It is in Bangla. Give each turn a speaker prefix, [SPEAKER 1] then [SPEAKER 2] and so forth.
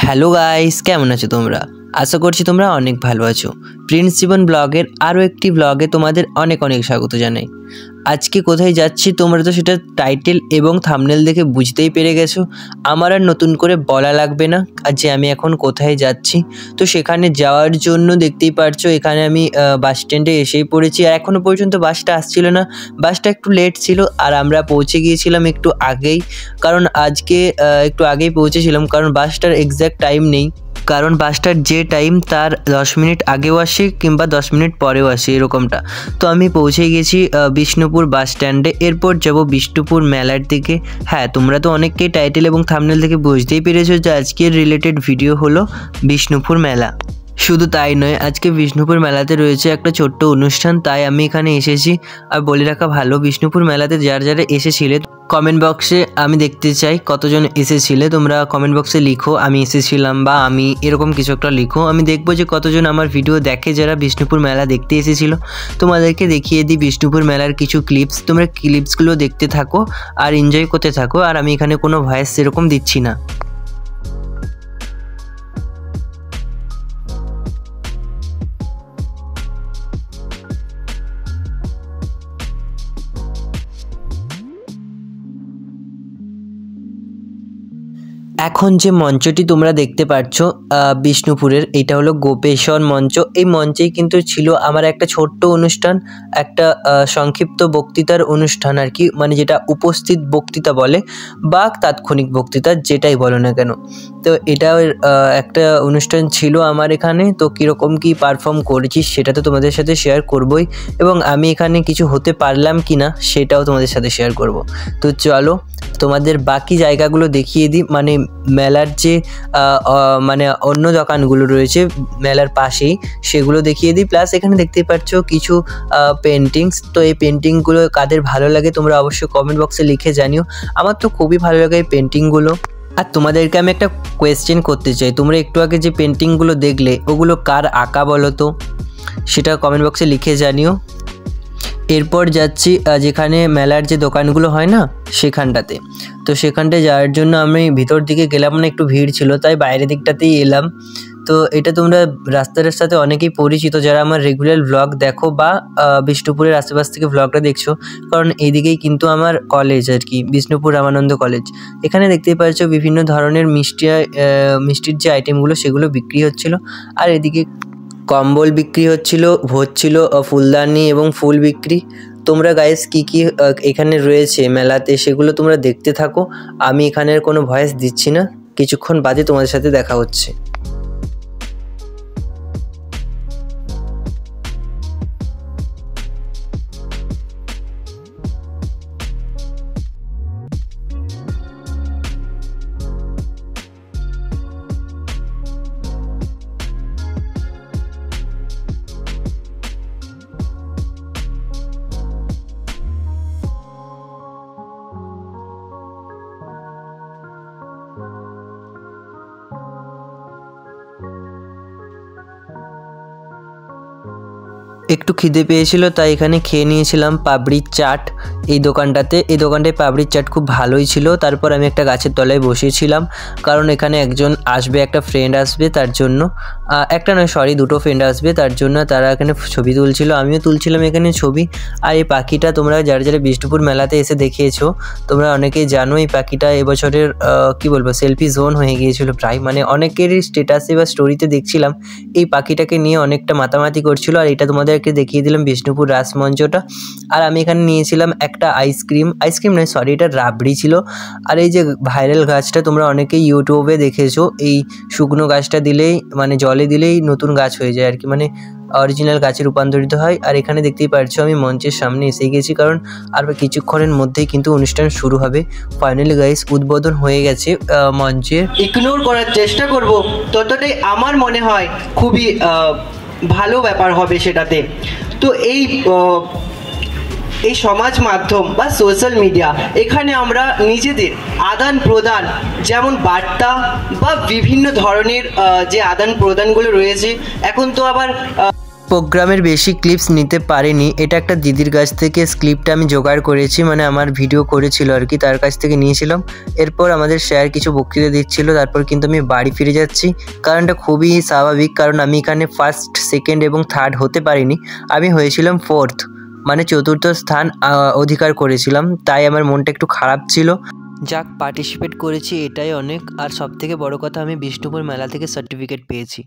[SPEAKER 1] হ্যালো গাইস, কেমন আছো তোমরা? আশা করছি তোমরা অনেক ভালো আছো। প্রিন্স জীবন ব্লগের আরও একটি ব্লগে তোমাদের অনেক অনেক স্বাগত জানাই। আজকে কোথায় যাচ্ছি তোমরা তো সেটা টাইটেল এবং থাম্বনেল দেখে বুঝতেই পেরে গেছো। আমার আর নতুন করে বলা লাগবে না যে আমি এখন কোথায় যাচ্ছি। তো সেখানে যাওয়ার জন্য দেখতেই পারছো এখানে আমি বাস স্ট্যান্ডে এসেই পড়েছি। আর এখনও পর্যন্ত বাসটা আসছিল না, বাসটা একটু লেট ছিল আর আমরা পৌঁছে গিয়েছিলাম একটু আগেই। কারণ আজকে একটু আগেই পৌঁছেছিলাম, কারণ বাসটার এক্স্যাক্ট টাইম নেই। কারণ বাসটার যে টাইম তার 10 মিনিট আগেও আসে কিংবা 10 মিনিট পরেও আসে এরকমটা। তো আমি পৌঁছে গেছি বিষ্ণুপুর বাস স্ট্যান্ডে। এরপর যাব বিষ্ণুপুর মেলার দিকে। হ্যাঁ, তোমরা তো অনেককেই টাইটেল এবং থাম্বনেল থেকে বুঝতেই পেরেছো যে আজকের রিলেটেড ভিডিও হলো বিষ্ণুপুর মেলা। শুধু তাই নয়, আজকে বিষ্ণুপুর মেলাতে রয়েছে একটা ছোট্ট অনুষ্ঠান, তাই আমি এখানে এসেছি। আর বলে রাখা ভালো, বিষ্ণুপুর মেলাতে যারা যারা এসেছিলে কমেন্ট বক্সে আমি দেখতে চাই কতজন এসেছিলে। তোমরা কমেন্ট বক্সে লিখো আমি এসেছিলাম বা আমি এরকম কিছু একটা লিখো। আমি দেখবো যে কতজন আমার ভিডিও দেখে যারা বিষ্ণুপুর মেলা দেখতে এসেছিলো। তোমাদেরকে দেখিয়ে দিই বিষ্ণুপুর মেলার কিছু ক্লিপস। তোমরা ক্লিপসগুলো দেখতে থাকো আর এনজয় করতে থাকো। আর আমি এখানে কোনো ভয়েস সেরকম দিচ্ছি না। এখন যে মঞ্চটি তোমরা দেখতে পাচ্ছ বিষ্ণুপুরের, এটা হলো গোপেশ্বর মঞ্চ। এই মঞ্চেই কিন্তু ছিল আমার একটা ছোট্ট অনুষ্ঠান, একটা সংক্ষিপ্ত বক্তৃতার অনুষ্ঠান আর কি, মানে যেটা উপস্থিত বক্তৃতা বলে বা তাৎক্ষণিক বক্তৃতা, যেটাই বলো না কেন। তো এটা একটা অনুষ্ঠান ছিল আমার এখানে। তো কীরকম কী পারফর্ম করেছি সেটা তো তোমাদের সাথে শেয়ার করবই, এবং আমি এখানে কিছু হতে পারলাম কি না সেটাও তোমাদের সাথে শেয়ার করব। তো চলো তোমাদের বাকি জায়গাগুলো দেখিয়ে দিই, মানে মেলার যে মানে অন্য দোকানগুলো রয়েছে মেলার পাশেই সেগুলো দেখিয়ে দিই। প্লাস এখানে দেখতেই পাচ্ছ কিছু পেন্টিংস। তো এই পেন্টিংগুলো কাদের ভালো লাগে তোমরা অবশ্যই কমেন্ট বক্সে লিখে জানিও। আমার তো খুবই ভালো লাগে এই পেন্টিংগুলো। আর তোমাদেরকে আমি একটা কোয়েশ্চেন করতে চাই, তোমরা একটু আগে যে পেন্টিংগুলো দেখলে ওগুলো কার আঁকা বলো তো, সেটা কমেন্ট বক্সে লিখে জানিও। এরপর যাচ্ছি যেখানে মেলার যে দোকানগুলো হয় না সেখানটাতে। তো সেখানটায় যাওয়ার জন্য আমি ভিতর দিকে গেলাম না, একটু ভিড় ছিল তাই বাইরের দিকটাতেই এলাম। তো এটা তোমরা রাস্তার সাথে অনেকেই পরিচিত যারা আমার রেগুলার ব্লগ দেখো বা বিষ্ণুপুরের আশেপাশ থেকে ব্লগটা দেখছো, কারণ এইদিকেই কিন্তু আমার কলেজ আর কি, বিষ্ণুপুর রামানন্দ কলেজ। এখানে দেখতেই পাচ্ছ বিভিন্ন ধরনের মিষ্টির যে আইটেমগুলো সেগুলো বিক্রি হচ্ছিল। আর এদিকে কম্বল বিক্রি হচ্ছিল ফুলদানি এবং ফুল বিক্রি। তোমরা গাইস কি কি এখানে রয়েছে মেলাতে সেগুলো তোমরা দেখতে থাকো। আমি এখানের কোনো ভয়েস দিচ্ছি না, কিছুক্ষণ বাদে তোমাদের সাথে দেখা হচ্ছে। একটু খিদে পেয়েছিল তাই এখানে খেয়ে নিয়েছিলাম পাপড়ির চাট এই দোকানটায় পাপড়ির চাট খুব ভালোই ছিল। তারপর আমি একটা গাছের তলায় বসেছিলাম, কারণ এখানে একজন আসবে, একটা ফ্রেন্ড আসবে, তার জন্য একটা নয় সরি দুটো ফ্রেন্ড আসবে, তার জন্য তারা এখানে ছবি তুলছিল, আমিও তুলছিলাম এখানে ছবি। আর এই পাখিটা তোমরা যারা যারা বিষ্ণুপুর মেলাতে এসে দেখিয়েছো তোমরা অনেকেই জানো, এই পাখিটা এবছরের কি বলবো সেলফি জোন হয়ে গিয়েছিল প্রায়, মানে অনেকেরই স্ট্যাটাসে বা স্টোরিতে দেখছিলাম এই পাখিটাকে নিয়ে অনেকটা মাতামাতি করছিল। আর এটা তোমাদেরকে দেখিয়ে দিলাম বিষ্ণুপুর রাসমঞ্চটা। আর আমি এখানে নিয়েছিলাম একটা আইসক্রিম নয় সরি, এটা রাবড়ি ছিল। আর এই যে ভাইরাল গাছটা তোমরা অনেকেই ইউটিউবে দেখেছো, এই শুকনো গাছটা দিলেই মানে জলে দিলেই নতুন গাছ হয়ে যায় আর কি, মানে অরিজিনাল গাছে রূপান্তরিত হয়। আর এখানে দেখতেই পারছো আমি মঞ্চের সামনে এসে গেছি, কারণ আর কিছুক্ষণের মধ্যেই কিন্তু অনুষ্ঠান শুরু হবে। ফাইনালি গাইস উদ্বোধন হয়ে গেছে মঞ্চের।
[SPEAKER 2] ইগনোর করার চেষ্টা করব ততটাই আমার মনে হয় খুবই ভালো ব্যাপার হবে সেটাতে। তো এই সমাজ মাধ্যম বা সোশ্যাল মিডিয়া, এখানে আমরা নিজেদের আদান প্রদান, যেমন বার্তা বা বিভিন্ন ধরনের যে আদান প্রদানগুলো রয়েছে, এখন তো আবার
[SPEAKER 1] প্রোগ্রামের বেশি ক্লিপস নিতে পারিনি, এটা একটা দিদির কাছ থেকে ক্লিপটা আমি জোগাড় করেছি, মানে আমার ভিডিও করেছিল আর কি, তার কাছ থেকে নিয়েছিলাম। এরপর আমাদের স্যার কিছু বক্তৃতা দিচ্ছিল, তারপর কিন্তু আমি বাড়ি ফিরে যাচ্ছি। কারণটা খুবই স্বাভাবিক, কারণ আমি এখানে ফার্স্ট, সেকেন্ড এবং থার্ড হতে পারিনি, আমি হয়েছিলাম ফোর্থ, মানে চতুর্থ স্থান অধিকার করেছিলাম, তাই আমার মনটা একটু খারাপ ছিল। যাক, পার্টিসিপেট করেছি এটাই অনেক। আর সবথেকে বড় কথা, আমি বিষ্ণুপুর মেলা থেকে সার্টিফিকেট পেয়েছি।